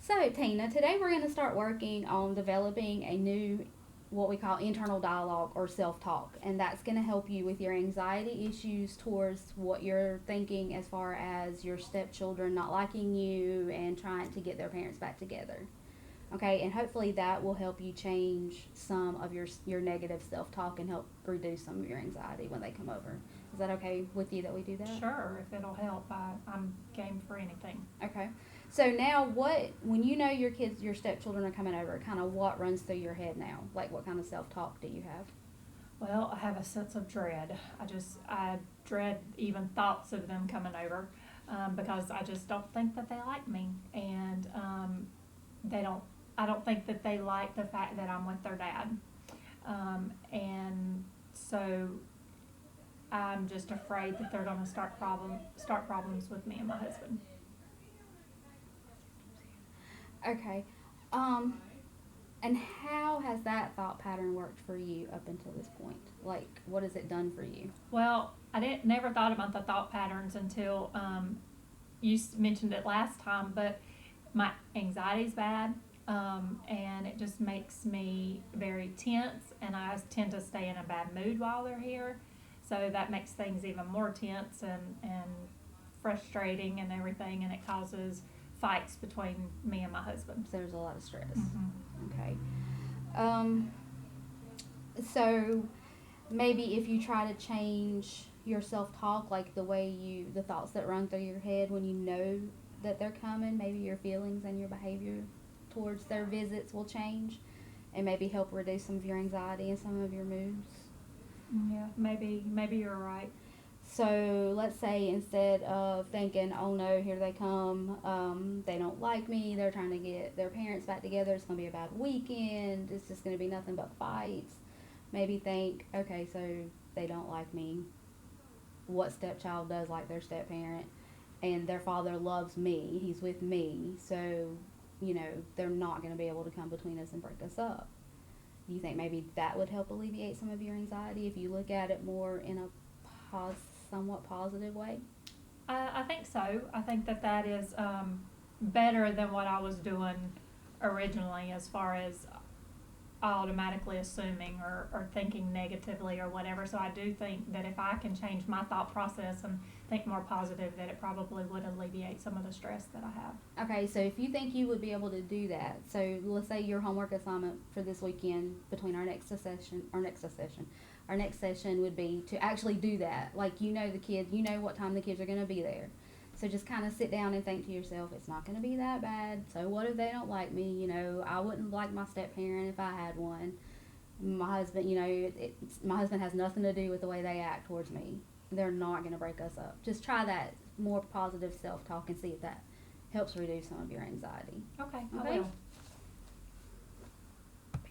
So, Tina, today we're going to start working on developing a new, what we call internal dialogue or self talk. And that's going to help you with your anxiety issues towards what you're thinking as far as your stepchildren not liking you and trying to get their parents back together. Okay, and hopefully that will help you change some of your negative self talk and help reduce some of your anxiety when they come over. Is that okay with you that we do that? Sure, if it'll help, I'm game for anything. Okay. So now, when you know your kids, your stepchildren are coming over, kind of what runs through your head now? Like, what kind of self talk do you have? Well, I have a sense of dread. I dread even thoughts of them coming over because I just don't think that they like me. And they don't, I don't think that they like the fact that I'm with their dad. And so I'm just afraid that they're going to start problems with me and my husband. Okay. Um, and how has that thought pattern worked for you up until this point? Like, what has it done for you? Well, I didn't never thought about the thought patterns until mentioned it last time, but my anxiety's bad, and it just makes me very tense, and I tend to stay in a bad mood while they're here, so that makes things even more tense and frustrating and everything, and it causes fights between me and my husband. So there's a lot of stress. Mm-hmm. Okay. Um, so maybe if you try to change your self talk, like the thoughts that run through your head when you know that they're coming, maybe your feelings and your behavior towards their visits will change and maybe help reduce some of your anxiety and some of your moods. Yeah, maybe you're right. So let's say instead of thinking, oh no, here they come, they don't like me, they're trying to get their parents back together, it's going to be a bad weekend, it's just going to be nothing but fights. Maybe think, okay, so they don't like me. What stepchild does like their step parent? And their father loves me, he's with me, so, they're not going to be able to come between us and break us up. Do you think maybe that would help alleviate some of your anxiety if you look at it more in a pos- somewhat positive way? I think so. I think that that is better than what I was doing originally, as far as automatically assuming or thinking negatively or whatever. So I do think that if I can change my thought process and think more positive, that it probably would alleviate some of the stress that I have. Okay, so if you think you would be able to do that, so let's say your homework assignment for this weekend between our next session would be to actually do that. Like, the kids, you know what time the kids are going to be there. So just kind of sit down and think to yourself, it's not going to be that bad. So what if they don't like me? I wouldn't like my step parent if I had one. My husband, my husband has nothing to do with the way they act towards me. They're not going to break us up. Just try that more positive self talk and see if that helps reduce some of your anxiety. Okay, I Okay? will.